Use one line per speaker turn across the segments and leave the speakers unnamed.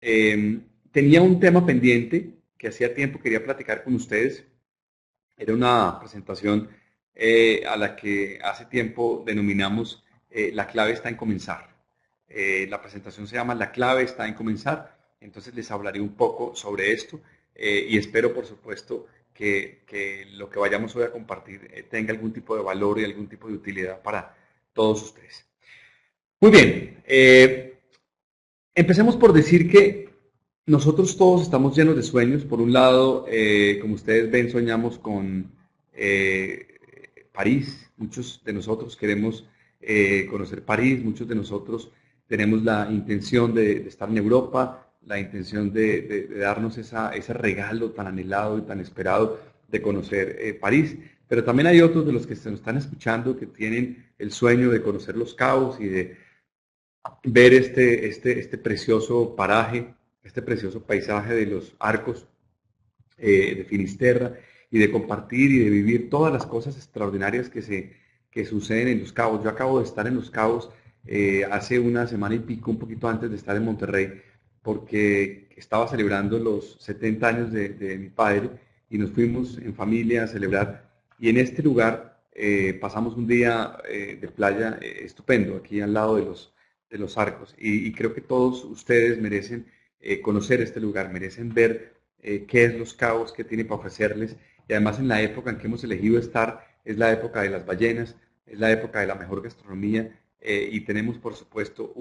Tenía un tema pendiente que hacía tiempo quería platicar con ustedes. Era una presentación a la que hace tiempo denominamos La clave está en comenzar. La presentación se llama La clave está en comenzar, entonces les hablaré un poco sobre esto y espero, por supuesto, que lo que vayamos hoy a compartir tenga algún tipo de valor y algún tipo de utilidad para todos ustedes. Muy bien, empecemos por decir que nosotros todos estamos llenos de sueños. Por un lado, como ustedes ven, soñamos con París. Muchos de nosotros queremos conocer París. Muchos de nosotros tenemos la intención de estar en Europa, la intención de darnos ese regalo tan anhelado y tan esperado de conocer París. Pero también hay otros de los que se nos están escuchando que tienen el sueño de conocer Los Cabos y de ver este precioso paraje, este precioso paisaje de los arcos de Finisterra y de compartir y de vivir todas las cosas extraordinarias que suceden en Los Cabos. Yo acabo de estar en Los Cabos hace una semana y pico, un poquito antes de estar en Monterrey, porque estaba celebrando los 70 años de mi padre y nos fuimos en familia a celebrar. Y en este lugar pasamos un día de playa estupendo, aquí al lado de los arcos. Y creo que todos ustedes merecen conocer este lugar, merecen ver qué es Los Cabos, qué tiene para ofrecerles. Y además en la época en que hemos elegido estar es la época de las ballenas, es la época de la mejor gastronomía y tenemos por supuesto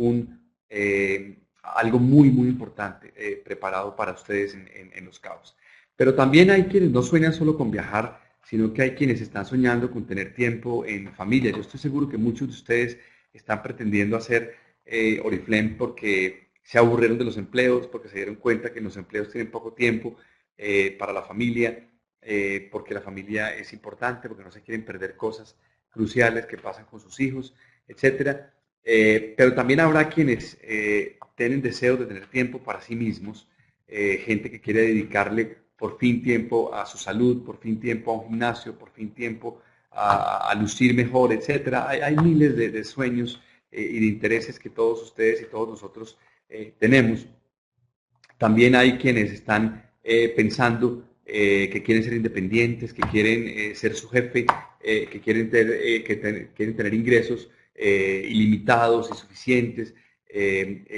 algo muy muy importante preparado para ustedes en Los Cabos. Pero también hay quienes no sueñan solo con viajar, sino que hay quienes están soñando con tener tiempo en familia. Yo estoy seguro que muchos de ustedes están pretendiendo hacer Oriflame porque se aburrieron de los empleos, porque se dieron cuenta que los empleos tienen poco tiempo para la familia, porque la familia es importante, porque no se quieren perder cosas cruciales que pasan con sus hijos, etcétera. Pero también habrá quienes tienen deseo de tener tiempo para sí mismos, gente que quiere dedicarle por fin tiempo a su salud, por fin tiempo a un gimnasio, por fin tiempo a lucir mejor, etcétera. Hay miles de sueños y de intereses que todos ustedes y todos nosotros tenemos. También hay quienes están pensando que quieren ser independientes, que quieren ser su jefe, quieren tener ingresos ilimitados y suficientes,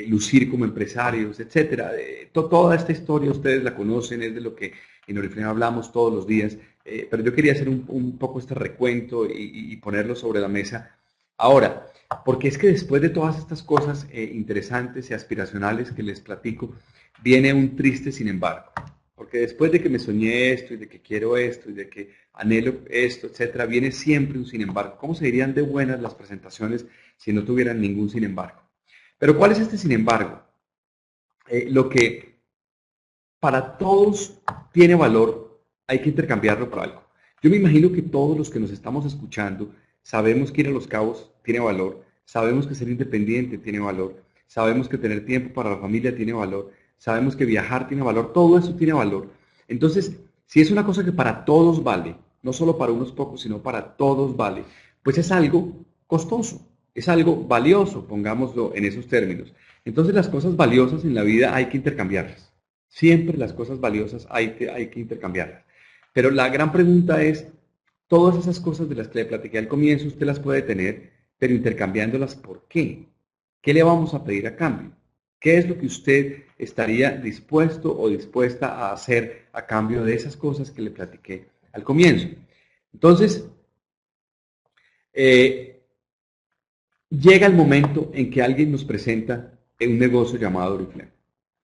lucir como empresarios, etcétera. Toda esta historia ustedes la conocen, es de lo que en Oriflame hablamos todos los días, pero yo quería hacer un poco este recuento y ponerlo sobre la mesa ahora, porque es que después de todas estas cosas interesantes y aspiracionales que les platico, viene un triste sin embargo. Porque después de que me soñé esto y de que quiero esto y de que anhelo esto, etcétera, viene siempre un sin embargo. ¿Cómo se dirían de buenas las presentaciones si no tuvieran ningún sin embargo? Pero ¿cuál es este sin embargo? Lo que para todos tiene valor, hay que intercambiarlo por algo. Yo me imagino que todos los que nos estamos escuchando sabemos que ir a Los Cabos tiene valor, sabemos que ser independiente tiene valor, sabemos que tener tiempo para la familia tiene valor, sabemos que viajar tiene valor, todo eso tiene valor. Entonces, si es una cosa que para todos vale, no solo para unos pocos, sino para todos vale, pues es algo costoso, es algo valioso, pongámoslo en esos términos. Entonces, las cosas valiosas en la vida hay que intercambiarlas. Siempre las cosas valiosas hay que intercambiarlas. Pero la gran pregunta es, todas esas cosas de las que le platiqué al comienzo, usted las puede tener, pero intercambiándolas, ¿por qué? ¿Qué le vamos a pedir a cambio? ¿Qué es lo que usted estaría dispuesto o dispuesta a hacer a cambio de esas cosas que le platiqué al comienzo? Entonces, eh, llega el momento en que alguien nos presenta un negocio llamado Oriflame.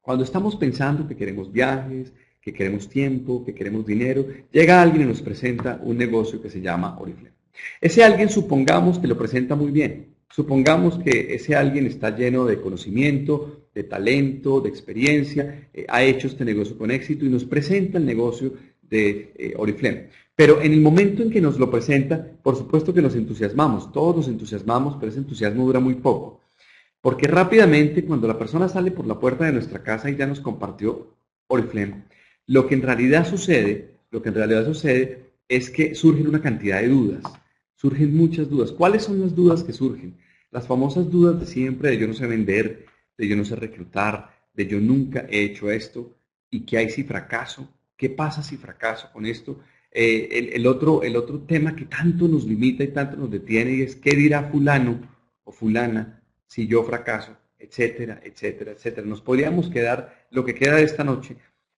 Cuando estamos pensando que queremos viajes, que queremos tiempo, que queremos dinero, llega alguien y nos presenta un negocio que se llama Oriflame. Ese alguien supongamos que lo presenta muy bien. Supongamos que ese alguien está lleno de conocimiento, de talento, de experiencia, ha hecho este negocio con éxito y nos presenta el negocio de Oriflame. Pero en el momento en que nos lo presenta, por supuesto que nos entusiasmamos, todos nos entusiasmamos, pero ese entusiasmo dura muy poco. Porque rápidamente, cuando la persona sale por la puerta de nuestra casa y ya nos compartió Oriflame, lo que en realidad sucede es que surgen una cantidad de dudas, surgen muchas dudas. ¿Cuáles son las dudas que surgen? Las famosas dudas de siempre, de yo no sé vender, de yo no sé reclutar, de yo nunca he hecho esto, y qué hay si fracaso, qué pasa si fracaso con esto. El otro tema que tanto nos limita y tanto nos detiene y es qué dirá fulano o fulana si yo fracaso, etcétera, etcétera, etcétera. Nos podríamos quedar lo que queda de esta noche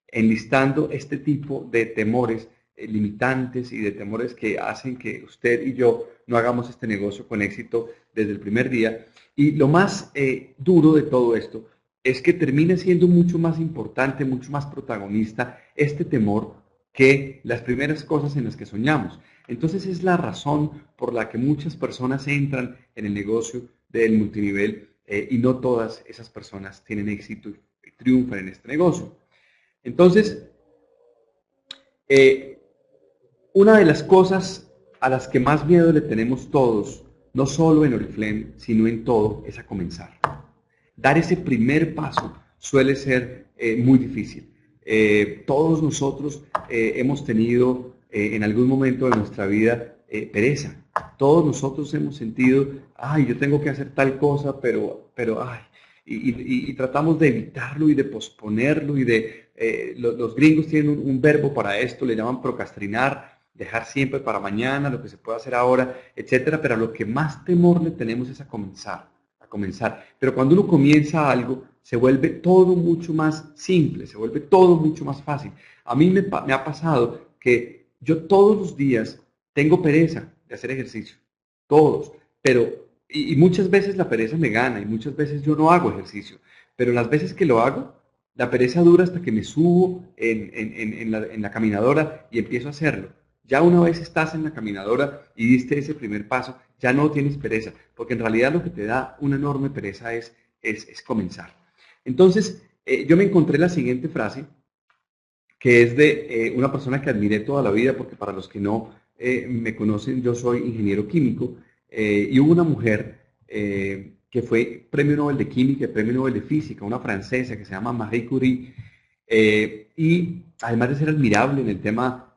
enlistando este tipo de temores limitantes y de temores que hacen que usted y yo no hagamos este negocio con éxito desde el primer día. Y lo más duro de todo esto es que termina siendo mucho más importante, mucho más protagonista este temor que las primeras cosas en las que soñamos. Entonces es la razón por la que muchas personas entran en el negocio del multinivel y no todas esas personas tienen éxito y triunfan en este negocio. Entonces, eh, una de las cosas a las que más miedo le tenemos todos, no solo en Oriflame, sino en todo, es a comenzar. Dar ese primer paso suele ser muy difícil. Todos nosotros hemos tenido en algún momento de nuestra vida pereza. Todos nosotros hemos sentido, ay, yo tengo que hacer tal cosa, pero ay, y tratamos de evitarlo y de posponerlo los gringos tienen un verbo para esto, le llaman procrastinar, dejar siempre para mañana lo que se puede hacer ahora, etcétera, pero a lo que más temor le tenemos es a comenzar. Pero cuando uno comienza algo, se vuelve todo mucho más simple, se vuelve todo mucho más fácil. A mí me ha pasado que yo todos los días tengo pereza de hacer ejercicio, todos, pero y muchas veces la pereza me gana y muchas veces yo no hago ejercicio, pero las veces que lo hago, la pereza dura hasta que me subo en la caminadora y empiezo a hacerlo. Ya una vez estás en la caminadora y diste ese primer paso, ya no tienes pereza, porque en realidad lo que te da una enorme pereza es comenzar. Entonces, yo me encontré la siguiente frase, que es de una persona que admiré toda la vida, porque para los que no me conocen, yo soy ingeniero químico, y hubo una mujer que fue premio Nobel de Química y premio Nobel de Física, una francesa que se llama Marie Curie, y además de ser admirable en el tema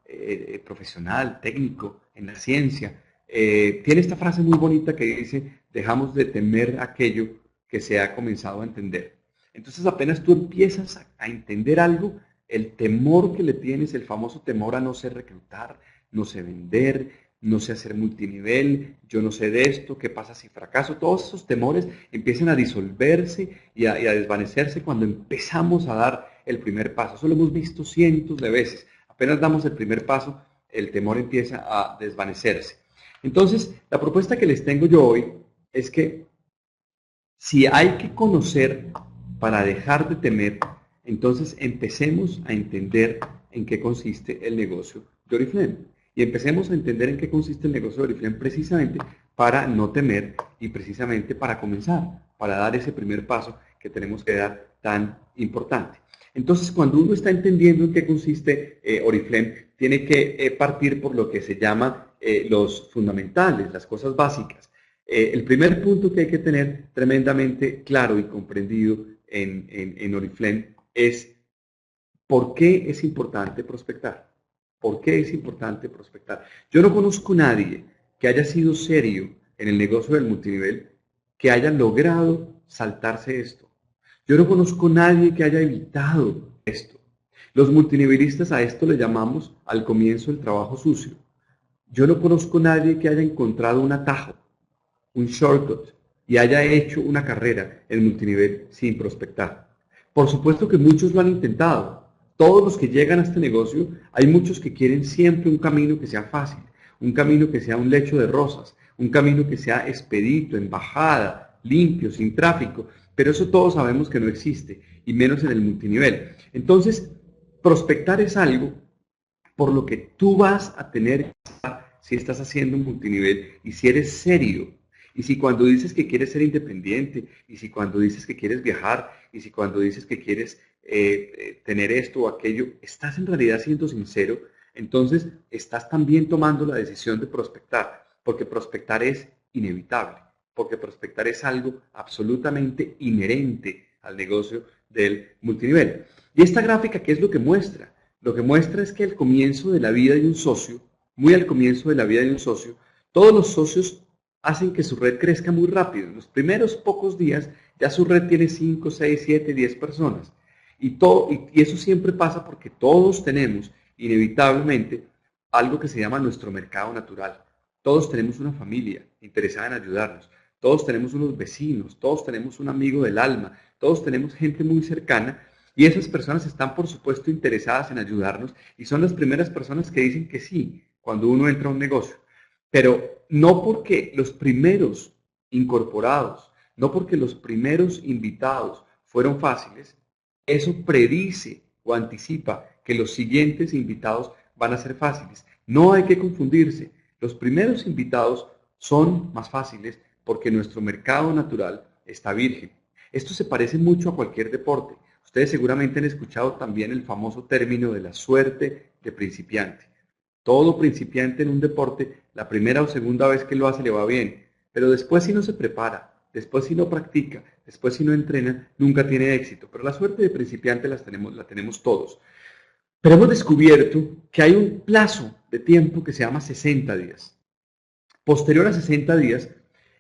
profesional, técnico, en la ciencia, tiene esta frase muy bonita que dice, dejamos de temer aquello que se ha comenzado a entender. Entonces apenas tú empiezas a entender algo, el temor que le tienes, el famoso temor a no sé reclutar, no sé vender, no sé hacer multinivel, yo no sé de esto, qué pasa si fracaso, todos esos temores empiezan a disolverse y a desvanecerse cuando empezamos a dar el primer paso. Eso lo hemos visto cientos de veces. Apenas damos el primer paso, el temor empieza a desvanecerse. Entonces, la propuesta que les tengo yo hoy es que si hay que conocer para dejar de temer, entonces empecemos a entender en qué consiste el negocio de Oriflame. Y empecemos a entender en qué consiste el negocio de Oriflame precisamente para no temer y precisamente para comenzar, para dar ese primer paso que tenemos que dar tan importante. Entonces, cuando uno está entendiendo en qué consiste Oriflame, tiene que partir por lo que se llama los fundamentales, las cosas básicas. El primer punto que hay que tener tremendamente claro y comprendido en Oriflame es por qué es importante prospectar. ¿Por qué es importante prospectar? Yo no conozco a nadie que haya sido serio en el negocio del multinivel que haya logrado saltarse esto. Yo no conozco a nadie que haya evitado esto. Los multinivelistas a esto le llamamos al comienzo el trabajo sucio. Yo no conozco a nadie que haya encontrado un atajo, un shortcut, y haya hecho una carrera en multinivel sin prospectar. Por supuesto que muchos lo han intentado. Todos los que llegan a este negocio, hay muchos que quieren siempre un camino que sea fácil, un camino que sea un lecho de rosas, un camino que sea expedito, en bajada, limpio, sin tráfico, pero eso todos sabemos que no existe, y menos en el multinivel. Entonces, prospectar es algo por lo que tú vas a tener que estar si estás haciendo un multinivel y si eres serio. Y si cuando dices que quieres ser independiente, y si cuando dices que quieres viajar, y si cuando dices que quieres tener esto o aquello, estás en realidad siendo sincero, entonces estás también tomando la decisión de prospectar, porque prospectar es inevitable, porque prospectar es algo absolutamente inherente al negocio del multinivel. Y esta gráfica, ¿qué es lo que muestra? Lo que muestra es que al comienzo de la vida de un socio, muy al comienzo de la vida de un socio, todos los socios hacen que su red crezca muy rápido. En los primeros pocos días ya su red tiene 5, 6, 7, 10 personas. Y eso siempre pasa porque todos tenemos inevitablemente algo que se llama nuestro mercado natural. Todos tenemos una familia interesada en ayudarnos. Todos tenemos unos vecinos, todos tenemos un amigo del alma, todos tenemos gente muy cercana y esas personas están por supuesto interesadas en ayudarnos y son las primeras personas que dicen que sí cuando uno entra a un negocio. Pero no porque los primeros incorporados, no porque los primeros invitados fueron fáciles, eso predice o anticipa que los siguientes invitados van a ser fáciles. No hay que confundirse. Los primeros invitados son más fáciles porque nuestro mercado natural está virgen. Esto se parece mucho a cualquier deporte. Ustedes seguramente han escuchado también el famoso término de la suerte de principiante. Todo principiante en un deporte, la primera o segunda vez que lo hace le va bien, pero después si no se prepara, después si no practica, después si no entrena, nunca tiene éxito. Pero la suerte de principiante la tenemos todos. Pero hemos descubierto que hay un plazo de tiempo que se llama 60 días. Posterior a 60 días,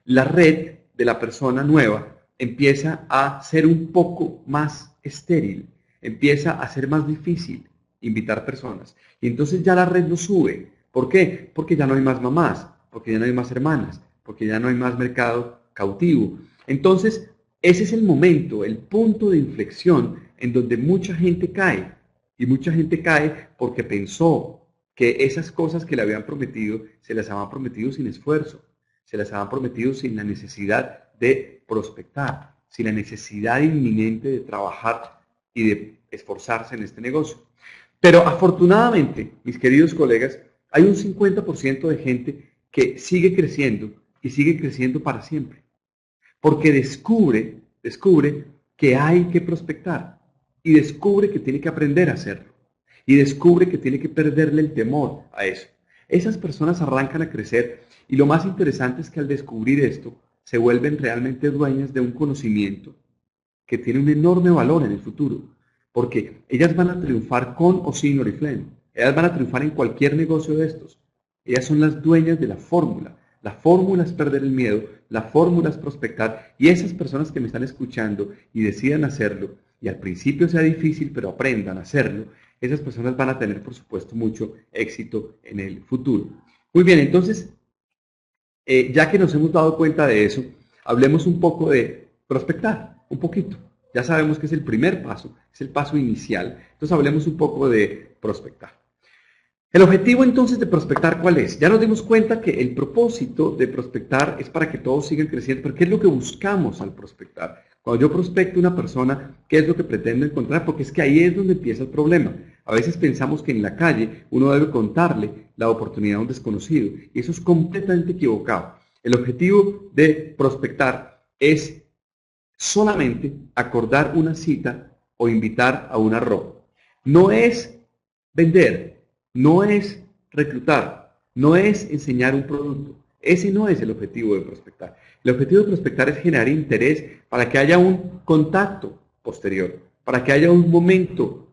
la red de la persona nueva empieza a ser un poco más estéril, empieza a ser más difícil invitar personas. Y entonces ya la red no sube. ¿Por qué? Porque ya no hay más mamás, porque ya no hay más hermanas, porque ya no hay más mercado cautivo. Entonces, ese es el momento, el punto de inflexión en donde mucha gente cae. Y mucha gente cae porque pensó que esas cosas que le habían prometido, se las habían prometido sin esfuerzo, se las habían prometido sin la necesidad de prospectar, sin la necesidad inminente de trabajar y de esforzarse en este negocio. Pero afortunadamente, mis queridos colegas, hay un 50% de gente que sigue creciendo y sigue creciendo para siempre. Porque descubre que hay que prospectar y descubre que tiene que aprender a hacerlo y descubre que tiene que perderle el temor a eso. Esas personas arrancan a crecer y lo más interesante es que al descubrir esto se vuelven realmente dueñas de un conocimiento que tiene un enorme valor en el futuro, porque ellas van a triunfar con o sin Oriflame. Ellas van a triunfar en cualquier negocio de estos. Ellas son las dueñas de la fórmula. La fórmula es perder el miedo, la fórmula es prospectar, y esas personas que me están escuchando y decidan hacerlo, y al principio sea difícil, pero aprendan a hacerlo, esas personas van a tener, por supuesto, mucho éxito en el futuro. Muy bien, entonces, ya que nos hemos dado cuenta de eso, hablemos un poco de prospectar, un poquito. Ya sabemos que es el primer paso, es el paso inicial. Entonces hablemos un poco de prospectar. El objetivo entonces de prospectar, ¿cuál es? Ya nos dimos cuenta que el propósito de prospectar es para que todos sigan creciendo, pero ¿qué es lo que buscamos al prospectar? Cuando yo prospecto a una persona, ¿qué es lo que pretendo encontrar? Porque es que ahí es donde empieza el problema. A veces pensamos que en la calle uno debe contarle la oportunidad a un desconocido, y eso es completamente equivocado. El objetivo de prospectar es solamente acordar una cita o invitar a una RO. No es vender, no es reclutar, no es enseñar un producto. Ese no es el objetivo de prospectar. El objetivo de prospectar es generar interés para que haya un contacto posterior, para que haya un momento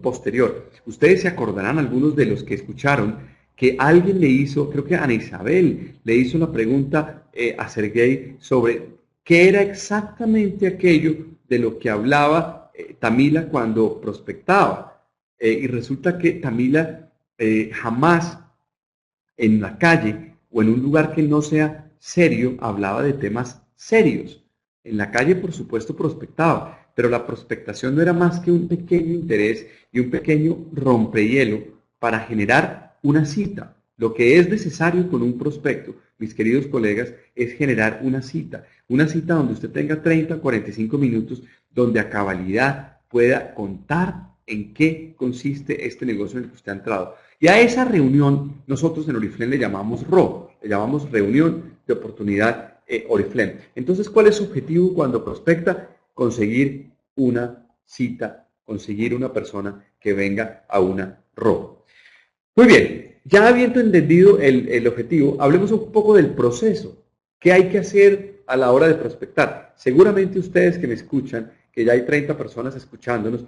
posterior. Ustedes se acordarán, algunos de los que escucharon, que alguien le hizo, creo que Ana Isabel, le hizo una pregunta a Sergey sobre qué era exactamente aquello de lo que hablaba Tamila cuando prospectaba. Y resulta que Tamila jamás en la calle o en un lugar que no sea serio hablaba de temas serios. En la calle, por supuesto, prospectaba, pero la prospectación no era más que un pequeño interés y un pequeño rompehielo para generar una cita. Lo que es necesario con un prospecto, mis queridos colegas, es generar una cita donde usted tenga 30 o 45 minutos, donde a cabalidad pueda contar en qué consiste este negocio en el que usted ha entrado. Y a esa reunión nosotros en Oriflame le llamamos RO, le llamamos Reunión de Oportunidad Oriflame. Entonces, ¿cuál es su objetivo cuando prospecta? Conseguir una cita, conseguir una persona que venga a una RO. Muy bien, ya habiendo entendido el objetivo, hablemos un poco del proceso. ¿Qué hay que hacer a la hora de prospectar? Seguramente ustedes que me escuchan, que ya hay 30 personas escuchándonos,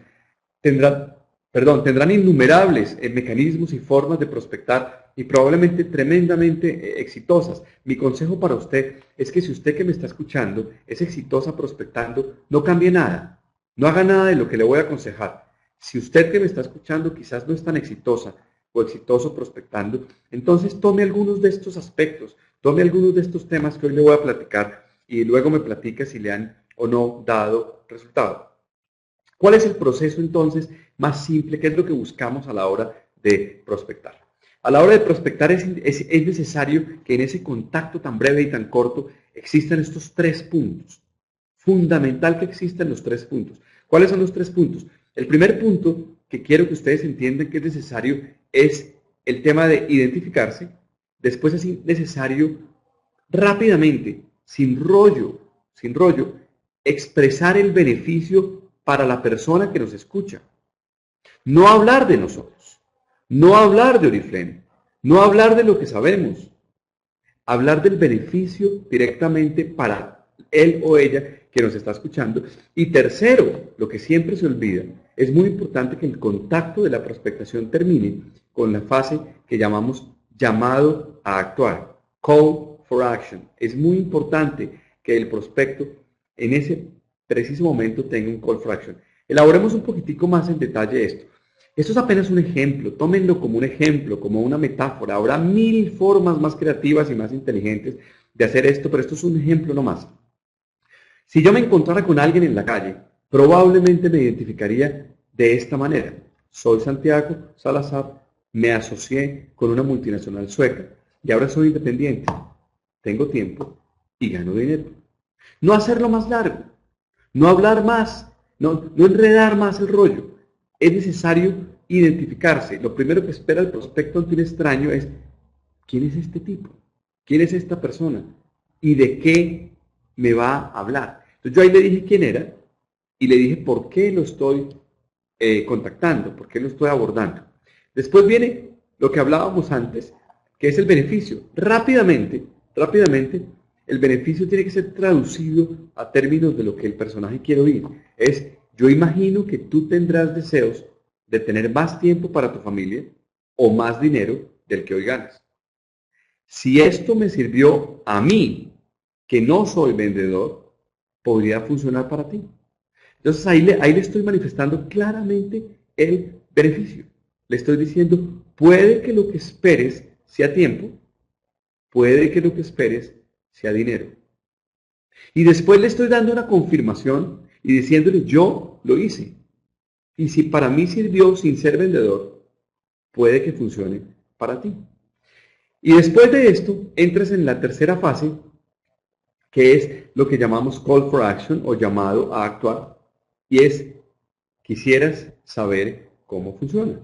tendrán innumerables mecanismos y formas de prospectar y probablemente tremendamente exitosas. Mi consejo para usted es que si usted que me está escuchando es exitosa prospectando, no cambie nada, no haga nada de lo que le voy a aconsejar. Si usted que me está escuchando quizás no es tan exitosa o exitoso prospectando, entonces tome algunos de estos aspectos, tome algunos de estos temas que hoy le voy a platicar y luego me platica si le han o no dado resultado. ¿Cuál es el proceso entonces más simple? ¿Qué es lo que buscamos a la hora de prospectar? A la hora de prospectar es necesario que en ese contacto tan breve y tan corto existan estos 3 puntos. Fundamental que existan los 3 puntos. ¿Cuáles son los 3 puntos? El primer punto que quiero que ustedes entiendan que es necesario es el tema de identificarse. Después es necesario rápidamente, sin rollo, expresar el beneficio para la persona que nos escucha. No hablar de nosotros, no hablar de Oriflame, no hablar de lo que sabemos, hablar del beneficio directamente para él o ella que nos está escuchando. Y tercero, lo que siempre se olvida, es muy importante que el contacto de la prospectación termine con la fase que llamamos llamado a actuar, call for action. Es muy importante que el prospecto en ese preciso momento tenga un call for action. Elaboremos un poquitico más en detalle esto. Esto es apenas un ejemplo, tómenlo como un ejemplo, como una metáfora. Habrá 1000 formas más creativas y más inteligentes de hacer esto, pero esto es un ejemplo nomás. Si yo me encontrara con alguien en la calle, probablemente me identificaría de esta manera. Soy Santiago Salazar, me asocié con una multinacional sueca y ahora soy independiente. Tengo tiempo y gano dinero. No hacerlo más largo, no hablar más, no enredar más el rollo. Es necesario identificarse. Lo primero que espera el prospecto ante un extraño es, ¿quién es este tipo? ¿Quién es esta persona? ¿Y de qué me va a hablar? Entonces yo ahí le dije quién era y le dije por qué lo estoy contactando, por qué lo estoy abordando. Después viene lo que hablábamos antes, que es el beneficio. Rápidamente, el beneficio tiene que ser traducido a términos de lo que el personaje quiere oír. Es, yo imagino que tú tendrás deseos de tener más tiempo para tu familia o más dinero del que hoy ganas. Si esto me sirvió a mí, que no soy vendedor, podría funcionar para ti. Entonces ahí le estoy manifestando claramente el beneficio. Le estoy diciendo, puede que lo que esperes sea tiempo, puede que lo que esperes sea dinero. Y después le estoy dando una confirmación y diciéndole, yo lo hice. Y si para mí sirvió sin ser vendedor, puede que funcione para ti. Y después de esto, entras en la tercera fase, que es lo que llamamos call for action o llamado a actuar. Y es, quisieras saber cómo funciona.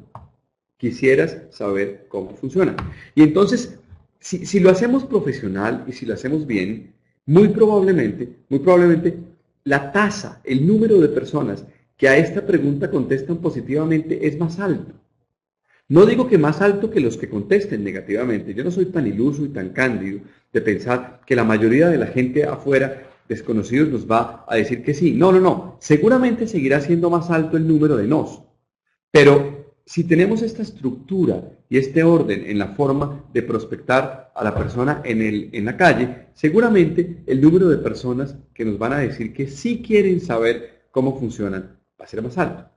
Quisieras saber cómo funciona. Y entonces, si lo hacemos profesional y si lo hacemos bien, muy probablemente, la tasa, el número de personas que a esta pregunta contestan positivamente es más alto. No digo que más alto que los que contesten negativamente. Yo no soy tan iluso y tan cándido de pensar que la mayoría de la gente afuera, desconocidos, nos va a decir que sí. No. Seguramente seguirá siendo más alto el número de nos. Pero si tenemos esta estructura y este orden en la forma de prospectar a la persona en la calle, seguramente el número de personas que nos van a decir que sí quieren saber cómo funcionan va a ser más alto.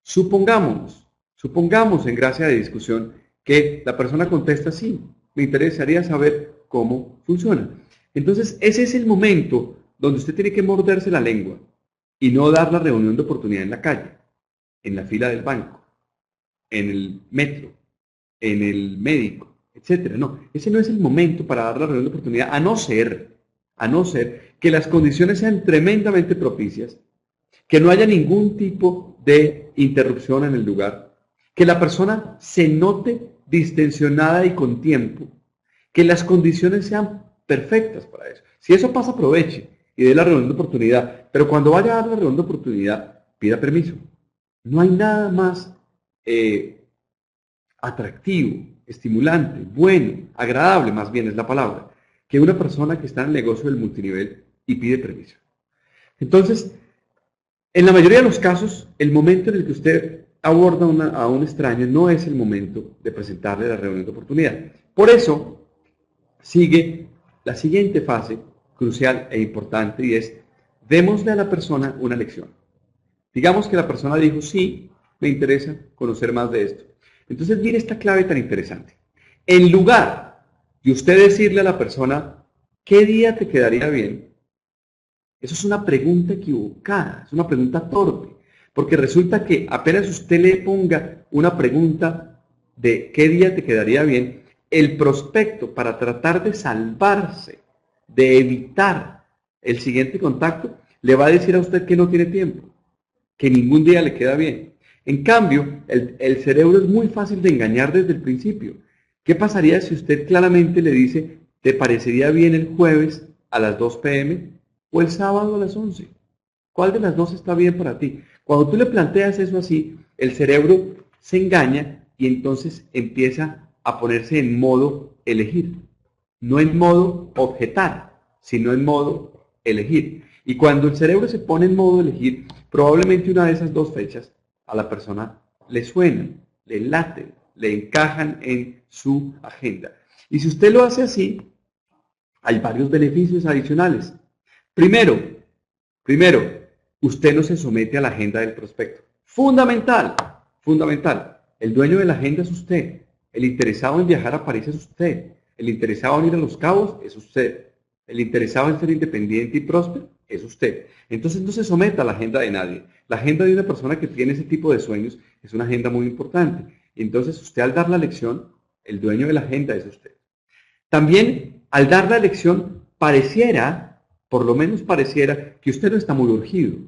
Supongamos en gracia de discusión que la persona contesta sí, me interesaría saber cómo funciona. Entonces ese es el momento donde usted tiene que morderse la lengua y no dar la reunión de oportunidad en la calle, en la fila del banco, en el metro, en el médico, etcétera. No, ese no es el momento para dar la reunión de oportunidad, a no ser que las condiciones sean tremendamente propicias, que no haya ningún tipo de interrupción en el lugar, que la persona se note distensionada y con tiempo, que las condiciones sean perfectas para eso. Si eso pasa, aproveche y dé la reunión de oportunidad, pero cuando vaya a dar la reunión de oportunidad, pida permiso. No hay nada más atractivo, estimulante, bueno, agradable, más bien es la palabra, que una persona que está en el negocio del multinivel y pide permiso. Entonces, en la mayoría de los casos, el momento en el que usted aborda a un extraño, no es el momento de presentarle la reunión de oportunidad. Por eso sigue la siguiente fase crucial e importante y es, démosle a la persona una lección. Digamos que la persona dijo, sí, me interesa conocer más de esto. Entonces, mire esta clave tan interesante. En lugar de usted decirle a la persona, ¿qué día te quedaría bien? Eso es una pregunta equivocada, es una pregunta torpe, porque resulta que apenas usted le ponga una pregunta de qué día te quedaría bien, el prospecto, para tratar de salvarse, de evitar el siguiente contacto, le va a decir a usted que no tiene tiempo, que ningún día le queda bien. En cambio, el cerebro es muy fácil de engañar desde el principio. ¿Qué pasaría si usted claramente le dice, te parecería bien el jueves a las 2 p.m. o el sábado a las 11? ¿Cuál de las dos está bien para ti? Cuando tú le planteas eso así, el cerebro se engaña y entonces empieza a ponerse en modo elegir. No en modo objetar, sino en modo elegir. Y cuando el cerebro se pone en modo elegir, probablemente una de esas dos fechas a la persona le suenan, le laten, le encajan en su agenda. Y si usted lo hace así, hay varios beneficios adicionales. Primero, usted no se somete a la agenda del prospecto. Fundamental, fundamental. El dueño de la agenda es usted. El interesado en viajar a París es usted. El interesado en ir a Los Cabos es usted. El interesado en ser independiente y próspero es usted. Entonces no se someta a la agenda de nadie. La agenda de una persona que tiene ese tipo de sueños es una agenda muy importante. Entonces usted al dar la lección, el dueño de la agenda es usted. También al dar la lección pareciera, por lo menos pareciera, que usted no está muy urgido.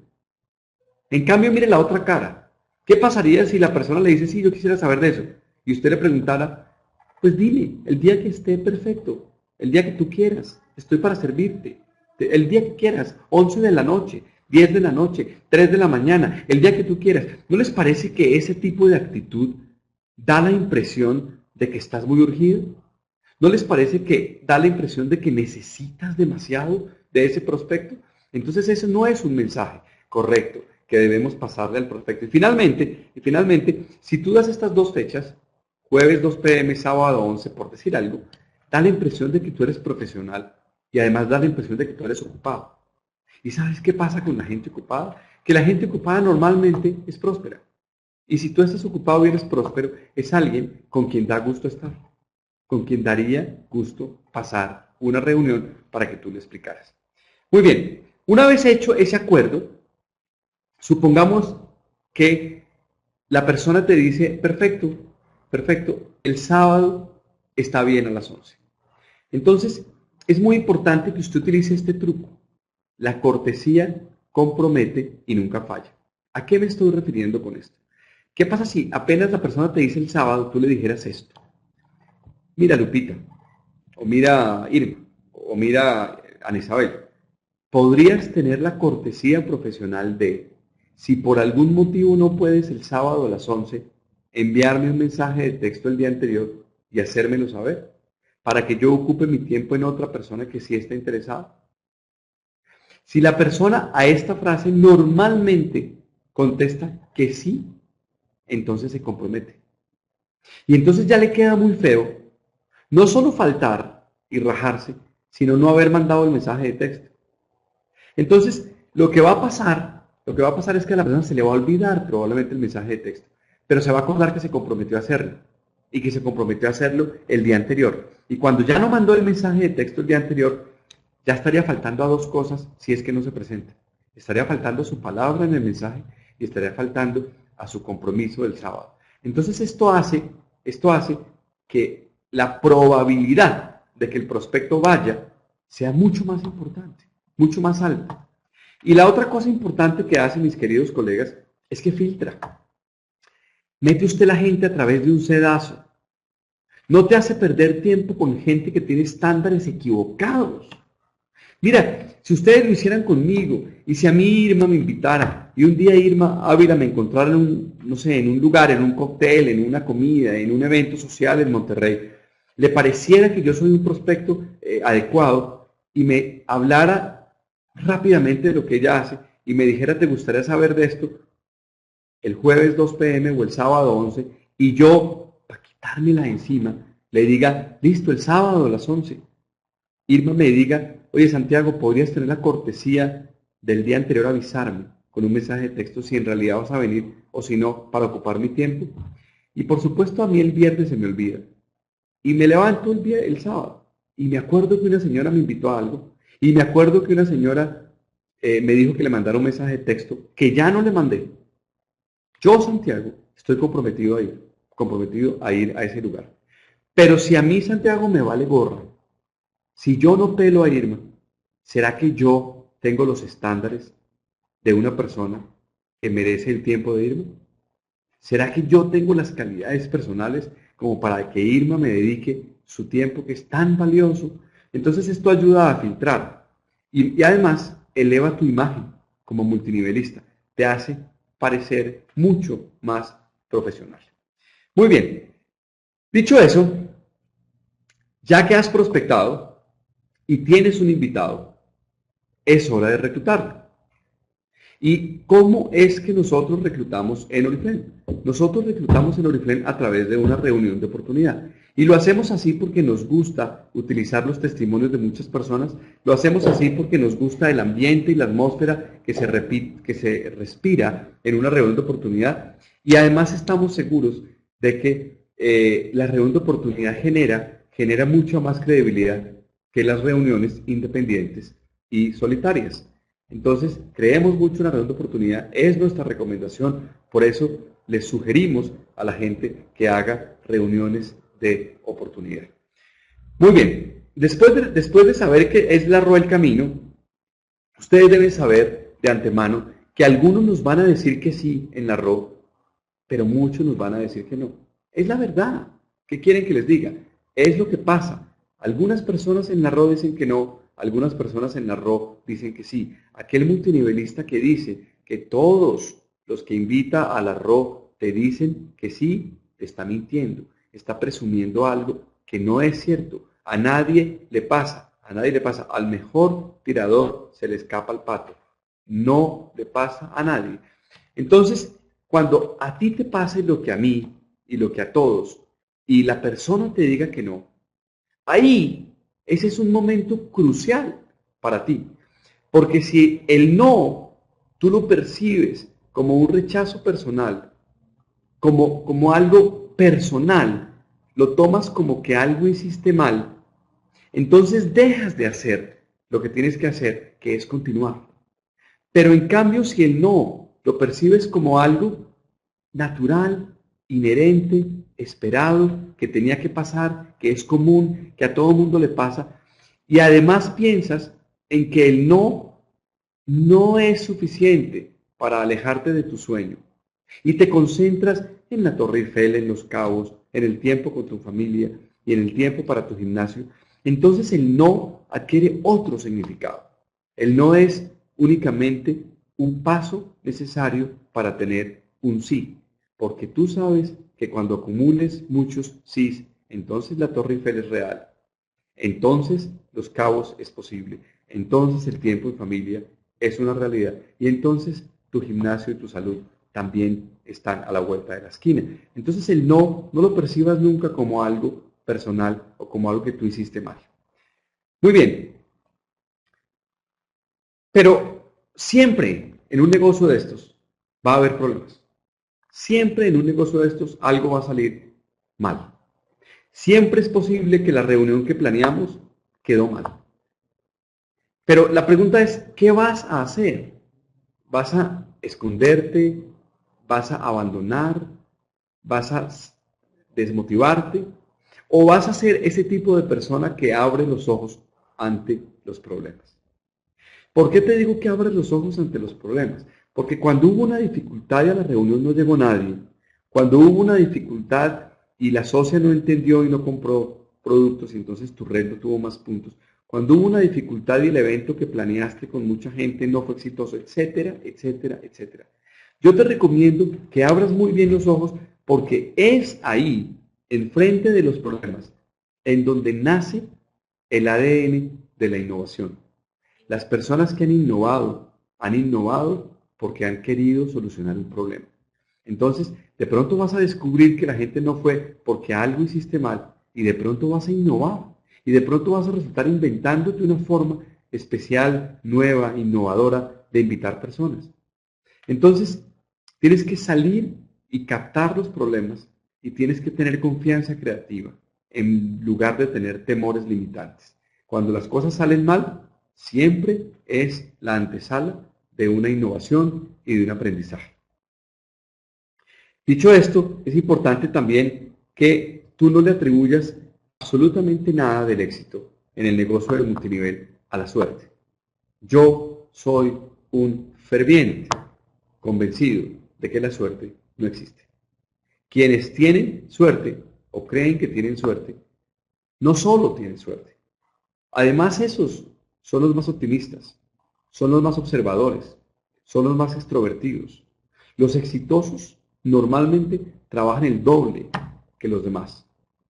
En cambio, mire la otra cara. ¿Qué pasaría si la persona le dice, sí, yo quisiera saber de eso? Y usted le preguntara, pues dime, el día que esté perfecto, el día que tú quieras, estoy para servirte. El día que quieras, 11 de la noche, 10 de la noche, 3 de la mañana, el día que tú quieras. ¿No les parece que ese tipo de actitud da la impresión de que estás muy urgido? ¿No les parece que da la impresión de que necesitas demasiado de ese prospecto? Entonces eso no es un mensaje correcto que debemos pasarle al prospecto. Y finalmente, si tú das estas dos fechas, jueves 2 p.m., sábado 11, por decir algo, da la impresión de que tú eres profesional y además da la impresión de que tú eres ocupado. ¿Y sabes qué pasa con la gente ocupada? Que la gente ocupada normalmente es próspera. Y si tú estás ocupado y eres próspero, es alguien con quien da gusto estar, con quien daría gusto pasar una reunión para que tú le explicaras. Muy bien, una vez hecho ese acuerdo, supongamos que la persona te dice, perfecto, perfecto, el sábado está bien a las 11. Entonces, es muy importante que usted utilice este truco. La cortesía compromete y nunca falla. ¿A qué me estoy refiriendo con esto? ¿Qué pasa si apenas la persona te dice el sábado, tú le dijeras esto? Mira, Lupita, o mira, Irma, o mira, Ana Isabel, podrías tener la cortesía profesional de, si por algún motivo no puedes el sábado a las 11, enviarme un mensaje de texto el día anterior y hacérmelo saber, para que yo ocupe mi tiempo en otra persona que sí está interesada. Si la persona a esta frase normalmente contesta que sí, entonces se compromete. Y entonces ya le queda muy feo no solo faltar y rajarse, sino no haber mandado el mensaje de texto. Entonces, lo que va a pasar es que a la persona se le va a olvidar probablemente el mensaje de texto, pero se va a acordar que se comprometió a hacerlo y que se comprometió a hacerlo el día anterior. Y cuando ya no mandó el mensaje de texto el día anterior, ya estaría faltando a dos cosas si es que no se presenta. Estaría faltando su palabra en el mensaje y estaría faltando a su compromiso del sábado. Entonces esto hace que la probabilidad de que el prospecto vaya sea mucho más importante, mucho más alta. Y la otra cosa importante que hace, mis queridos colegas, es que filtra. Mete usted la gente a través de un sedazo. No te hace perder tiempo con gente que tiene estándares equivocados. Mira, si ustedes lo hicieran conmigo y si a mí Irma me invitara y un día Irma Ávila me encontrara no sé, en un lugar, en un cóctel, en una comida, en un evento social en Monterrey, le pareciera que yo soy un prospecto adecuado y me hablara rápidamente de lo que ella hace y me dijera, ¿te gustaría saber de esto? el jueves 2 p.m. o el sábado 11 y yo, para quitármela de encima, le diga, listo, el sábado a las 11. Irma me diga, oye Santiago, ¿podrías tener la cortesía del día anterior a avisarme con un mensaje de texto si en realidad vas a venir o si no, para ocupar mi tiempo? Y por supuesto a mí el viernes se me olvida. Y me levanto el sábado y me acuerdo que una señora me invitó a algo y me acuerdo que una señora me dijo que le mandara un mensaje de texto que ya no le mandé. Yo, Santiago, estoy comprometido a ir a ese lugar. Pero si a mí, Santiago, me vale gorra, si yo no pelo a Irma, ¿será que yo tengo los estándares de una persona que merece el tiempo de Irma? ¿Será que yo tengo las calidades personales como para que Irma me dedique su tiempo que es tan valioso? Entonces esto ayuda a filtrar y además eleva tu imagen como multinivelista, te hace parecer mucho más profesional. Muy bien, dicho eso, ya que has prospectado y tienes un invitado, es hora de reclutarlo. ¿Y cómo es que nosotros reclutamos en Oriflame? Nosotros reclutamos en Oriflame a través de una reunión de oportunidad. Y lo hacemos así porque nos gusta utilizar los testimonios de muchas personas. Lo hacemos así porque nos gusta el ambiente y la atmósfera que se respira en una reunión de oportunidad. Y además estamos seguros de que la reunión de oportunidad genera mucha más credibilidad que las reuniones independientes y solitarias. Entonces, creemos mucho en la reunión de oportunidad, es nuestra recomendación, por eso les sugerimos a la gente que haga reuniones de oportunidad. Muy bien, después de saber que es la RO el camino, ustedes deben saber de antemano que algunos nos van a decir que sí en la RO, pero muchos nos van a decir que no. Es la verdad. ¿Qué quieren que les diga? Es lo que pasa. Algunas personas en la RO dicen que no, algunas personas en la RO dicen que sí. Aquel multinivelista que dice que todos los que invita a la RO te dicen que sí, te está mintiendo, está presumiendo algo que no es cierto. A nadie le pasa, a nadie le pasa. Al mejor tirador se le escapa el pato. No le pasa a nadie. Entonces, cuando a ti te pase lo que a mí y lo que a todos, y la persona te diga que no, ahí ese es un momento crucial para ti. Porque si el no tú lo percibes como un rechazo personal, como algo personal, lo tomas como que algo hiciste mal, entonces dejas de hacer lo que tienes que hacer, que es continuar. Pero en cambio, si el no lo percibes como algo natural, inherente, esperado, que tenía que pasar, que es común, que a todo mundo le pasa, y además piensas en que el no es suficiente para alejarte de tu sueño, y te concentras en la Torre Eiffel, en Los Cabos, en el tiempo con tu familia y en el tiempo para tu gimnasio, entonces el no adquiere otro significado. El no es únicamente un paso necesario para tener un sí, porque tú sabes que cuando acumules muchos sís, entonces la Torre Eiffel es real, entonces Los Cabos es posible, entonces el tiempo en familia es una realidad y entonces tu gimnasio y tu salud también están a la vuelta de la esquina. Entonces el no lo percibas nunca como algo personal o como algo que tú hiciste mal. Muy bien, pero siempre en un negocio de estos va a haber problemas. Siempre en un negocio de estos algo va a salir mal. Siempre es posible que la reunión que planeamos quedó mal. Pero la pregunta es, ¿qué vas a hacer? ¿Vas a esconderte? ¿Vas a abandonar? ¿Vas a desmotivarte? ¿O vas a ser ese tipo de persona que abre los ojos ante los problemas? ¿Por qué te digo que abres los ojos ante los problemas? Porque cuando hubo una dificultad y a la reunión no llegó nadie, cuando hubo una dificultad y la socia no entendió y no compró productos y entonces tu red no tuvo más puntos, cuando hubo una dificultad y el evento que planeaste con mucha gente no fue exitoso, etcétera, etcétera, etcétera. Yo te recomiendo que abras muy bien los ojos porque es ahí, enfrente de los problemas, en donde nace el ADN de la innovación. Las personas que han innovado porque han querido solucionar un problema. Entonces, de pronto vas a descubrir que la gente no fue porque algo hiciste mal y de pronto vas a innovar y de pronto vas a resultar inventándote una forma especial, nueva, innovadora de invitar personas. Entonces, tienes que salir y captar los problemas y tienes que tener confianza creativa en lugar de tener temores limitantes. Cuando las cosas salen mal, siempre es la antesala de una innovación y de un aprendizaje. Dicho esto, es importante también que tú no le atribuyas absolutamente nada del éxito en el negocio del multinivel a la suerte. Yo soy un ferviente convencido de que la suerte no existe. Quienes tienen suerte o creen que tienen suerte, no solo tienen suerte. Además, esos son los más optimistas, son los más observadores, son los más extrovertidos. Los exitosos normalmente trabajan el doble que los demás.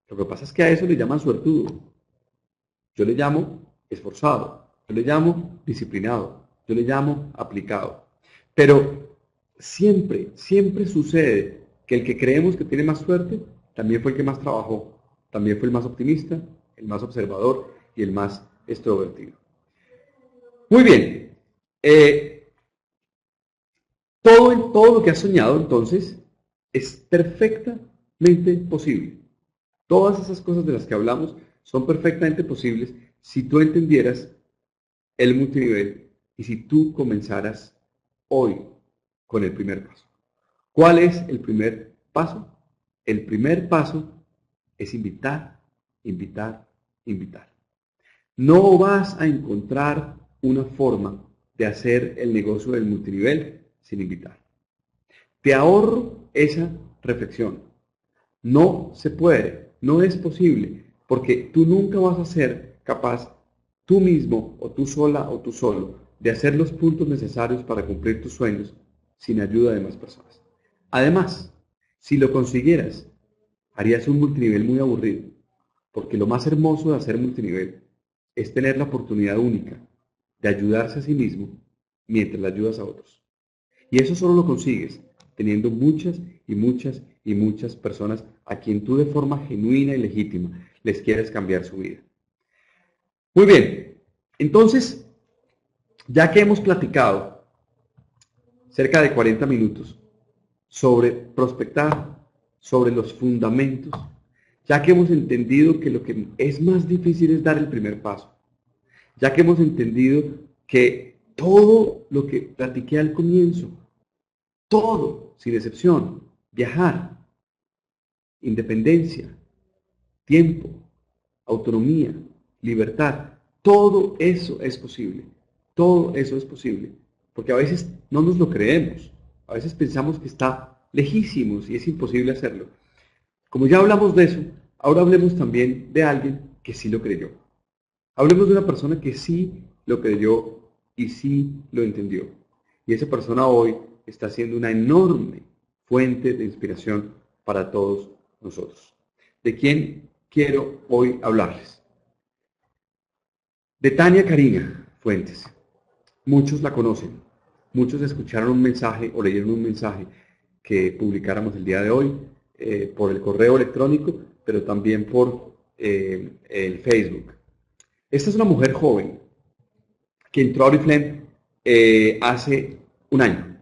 Lo que pasa es que a eso le llaman suertudo. Yo le llamo esforzado, yo le llamo disciplinado, yo le llamo aplicado. Pero siempre, siempre sucede que el que creemos que tiene más suerte, también fue el que más trabajó, también fue el más optimista, el más observador y el más extrovertido. Muy bien. Todo lo que has soñado, entonces, es perfectamente posible. Todas esas cosas de las que hablamos son perfectamente posibles si tú entendieras el multinivel y si tú comenzaras hoy con el primer paso. ¿Cuál es el primer paso? El primer paso es invitar, invitar, invitar. No vas a encontrar una forma de hacer el negocio del multinivel sin invitar. Te ahorro esa reflexión. No se puede, no es posible, porque tú nunca vas a ser capaz tú mismo o tú sola o tú solo de hacer los puntos necesarios para cumplir tus sueños sin ayuda de más personas. Además, si lo consiguieras, harías un multinivel muy aburrido, porque lo más hermoso de hacer multinivel es tener la oportunidad única de ayudarse a sí mismo mientras le ayudas a otros. Y eso solo lo consigues teniendo muchas y muchas y muchas personas a quien tú de forma genuina y legítima les quieres cambiar su vida. Muy bien, entonces, ya que hemos platicado cerca de 40 minutos sobre prospectar, sobre los fundamentos, ya que hemos entendido que lo que es más difícil es dar el primer paso, ya que hemos entendido que todo lo que platiqué al comienzo, todo, sin excepción, viajar, independencia, tiempo, autonomía, libertad, todo eso es posible. Todo eso es posible. Porque a veces no nos lo creemos. A veces pensamos que está lejísimos y es imposible hacerlo. Como ya hablamos de eso, ahora hablemos también de alguien que sí lo creyó. Hablemos de una persona que sí lo creyó y sí lo entendió. Y esa persona hoy está siendo una enorme fuente de inspiración para todos nosotros. ¿De quién quiero hoy hablarles? De Tania Karina Fuentes. Muchos la conocen. Muchos escucharon un mensaje o leyeron un mensaje que publicáramos el día de hoy por el correo electrónico, pero también por el Facebook. Esta es una mujer joven que entró a Oriflame hace un año.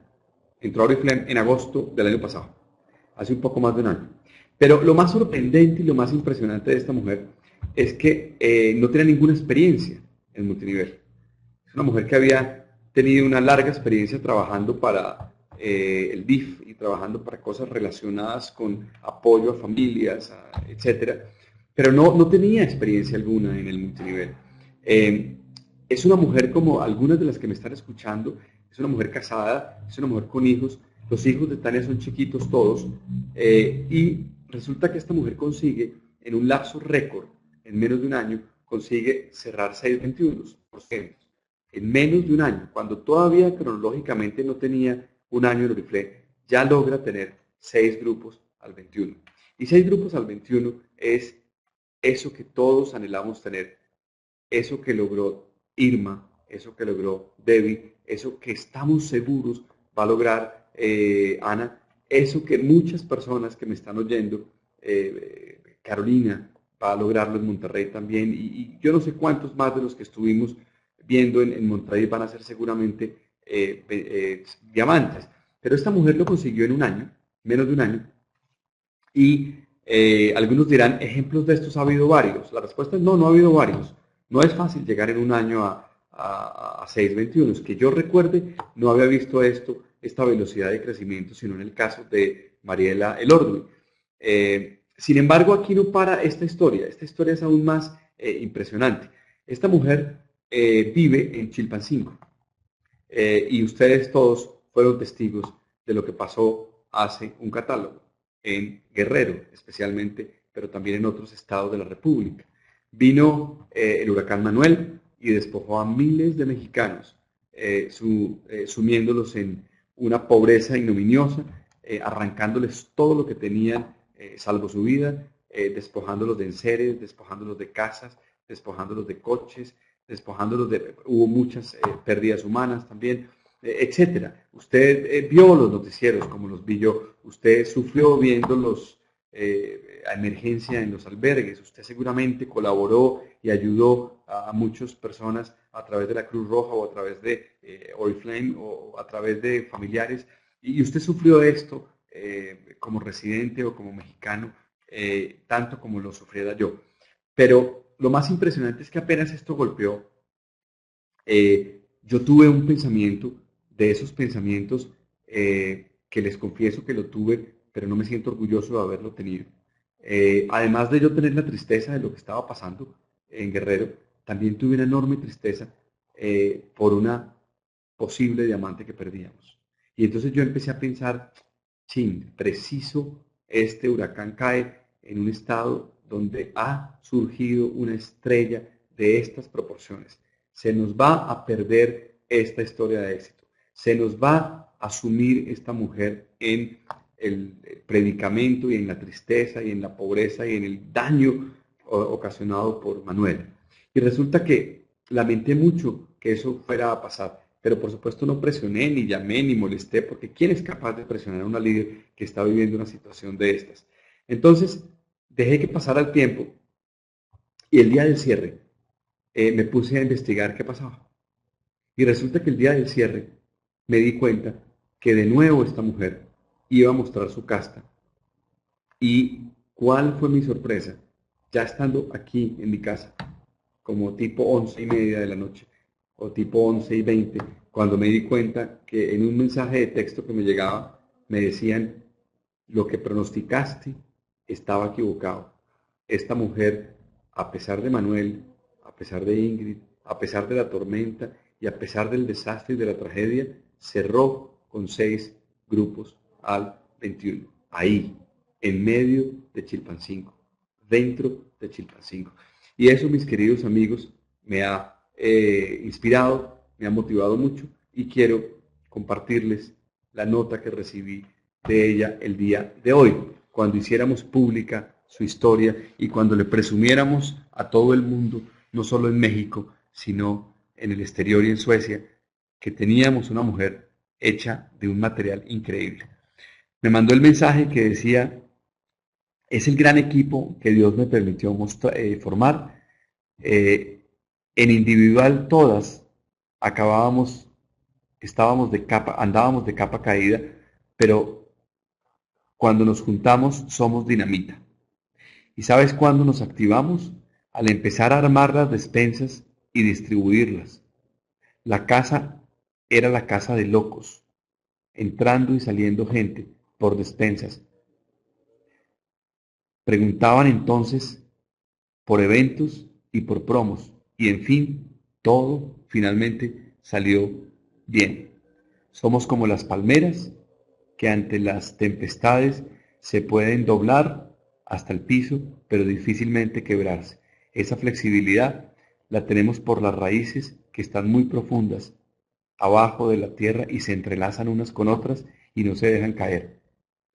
Entró a Oriflame en agosto del año pasado, hace un poco más de un año. Pero lo más sorprendente y lo más impresionante de esta mujer es que no tiene ninguna experiencia en multinivel. Es una mujer que había tenido una larga experiencia trabajando para el DIF y trabajando para cosas relacionadas con apoyo a familias, etc. Pero no tenía experiencia alguna en el multinivel. Es una mujer como algunas de las que me están escuchando, es una mujer casada, es una mujer con hijos, los hijos de Tania son chiquitos todos, y resulta que esta mujer consigue, en un lapso récord, en menos de un año, consigue cerrar 621%. En menos de un año, cuando todavía cronológicamente no tenía un año en Oriflame, ya logra tener 6 grupos al 21. Y 6 grupos al 21 es eso que todos anhelamos tener, eso que logró Irma, eso que logró Debbie, eso que estamos seguros va a lograr Ana eso que muchas personas que me están oyendo, Carolina va a lograrlo en Monterrey también, y yo no sé cuántos más de los que estuvimos viendo en Monterrey van a ser seguramente diamantes. Pero esta mujer lo consiguió en un año, menos de un año, y algunos dirán, ejemplos de estos ha habido varios. La respuesta es no, no ha habido varios. No es fácil llegar en un año a 621. Es que yo recuerde, no había visto esta velocidad de crecimiento, sino en el caso de Mariela Elorduy. Sin embargo, aquí no para esta historia. Esta historia es aún más impresionante. Esta mujer vive en Chilpancingo y ustedes todos fueron testigos de lo que pasó hace un catálogo en Guerrero, especialmente, pero también en otros estados de la República. Vino el huracán Manuel y despojó a miles de mexicanos, sumiéndolos en una pobreza ignominiosa, arrancándoles todo lo que tenían, salvo su vida, despojándolos de enseres, despojándolos de casas, despojándolos de coches, despojándolos de... Hubo muchas pérdidas humanas también, etcétera. Usted vio los noticieros como los vi yo, usted sufrió viendo a emergencia en los albergues, usted seguramente colaboró y ayudó a muchas personas a través de la Cruz Roja o a través de Oriflame o a través de familiares, y usted sufrió esto como residente o como mexicano, tanto como lo sufriera yo. Pero lo más impresionante es que apenas esto golpeó, yo tuve un pensamiento, de esos pensamientos que les confieso que lo tuve, pero no me siento orgulloso de haberlo tenido. Además de yo tener la tristeza de lo que estaba pasando en Guerrero, también tuve una enorme tristeza por una posible diamante que perdíamos. Y entonces yo empecé a pensar, chin, preciso, este huracán cae en un estado donde ha surgido una estrella de estas proporciones. Se nos va a perder esta historia de éxito. Se nos va a sumir esta mujer en el predicamento y en la tristeza y en la pobreza y en el daño ocasionado por Manuel. Y resulta que lamenté mucho que eso fuera a pasar, pero por supuesto no presioné, ni llamé, ni molesté, porque ¿quién es capaz de presionar a una líder que está viviendo una situación de estas? Entonces, dejé que pasara el tiempo y el día del cierre me puse a investigar qué pasaba. Y resulta que el día del cierre me di cuenta que de nuevo esta mujer iba a mostrar su casta. ¿Y cuál fue mi sorpresa? Ya estando aquí en mi casa, como tipo 11:30 de la noche, o tipo 11:20, cuando me di cuenta que en un mensaje de texto que me llegaba, me decían, lo que pronosticaste estaba equivocado. Esta mujer, a pesar de Manuel, a pesar de Ingrid, a pesar de la tormenta y a pesar del desastre y de la tragedia, cerró con 6 grupos al 21. Ahí, en medio de Chilpancingo, dentro de Chilpancingo. Y eso, mis queridos amigos, me ha inspirado, me ha motivado mucho y quiero compartirles la nota que recibí de ella el día de hoy, cuando hiciéramos pública su historia y cuando le presumiéramos a todo el mundo, no solo en México, sino en el exterior y en Suecia, que teníamos una mujer hecha de un material increíble. Me mandó el mensaje que decía, es el gran equipo que Dios me permitió formar. En individual todas acabábamos, andábamos de capa caída, pero cuando nos juntamos somos dinamita. ¿Y sabes cuándo nos activamos? Al empezar a armar las despensas y distribuirlas. La casa era la casa de locos, entrando y saliendo gente por despensas. Preguntaban entonces por eventos y por promos. Y en fin, todo finalmente salió bien. Somos como las palmeras que ante las tempestades se pueden doblar hasta el piso, pero difícilmente quebrarse. Esa flexibilidad la tenemos por las raíces que están muy profundas abajo de la tierra y se entrelazan unas con otras y no se dejan caer.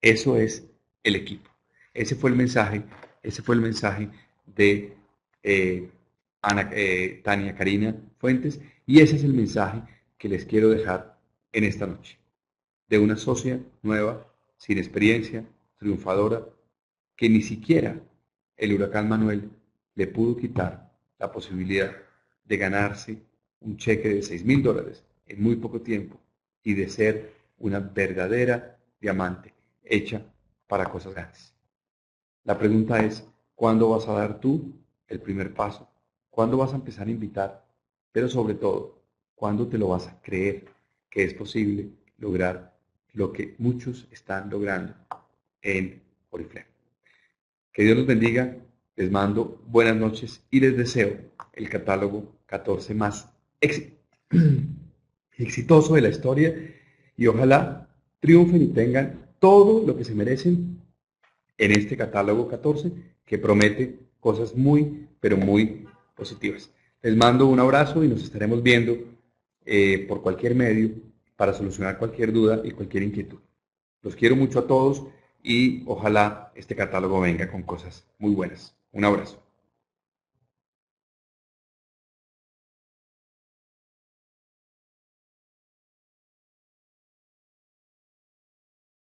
Eso es el equipo. Ese fue el mensaje, ese fue el mensaje de eh, Tania Karina Fuentes, y ese es el mensaje que les quiero dejar en esta noche. De una socia nueva sin experiencia, triunfadora, que ni siquiera el huracán Manuel le pudo quitar la posibilidad de ganarse un cheque de $6.000 en muy poco tiempo y de ser una verdadera diamante hecha para cosas grandes. La pregunta es, ¿cuándo vas a dar tú el primer paso? ¿Cuándo vas a empezar a invitar? Pero sobre todo, ¿cuándo te lo vas a creer que es posible lograr lo que muchos están logrando en Oriflame? Que Dios los bendiga, les mando buenas noches y les deseo el catálogo 14 más exitoso de la historia y ojalá triunfen y tengan todo lo que se merecen en este catálogo 14 que promete cosas muy, pero muy positivas. Les mando un abrazo y nos estaremos viendo por cualquier medio para solucionar cualquier duda y cualquier inquietud. Los quiero mucho a todos y ojalá este catálogo venga con cosas muy buenas. Un abrazo.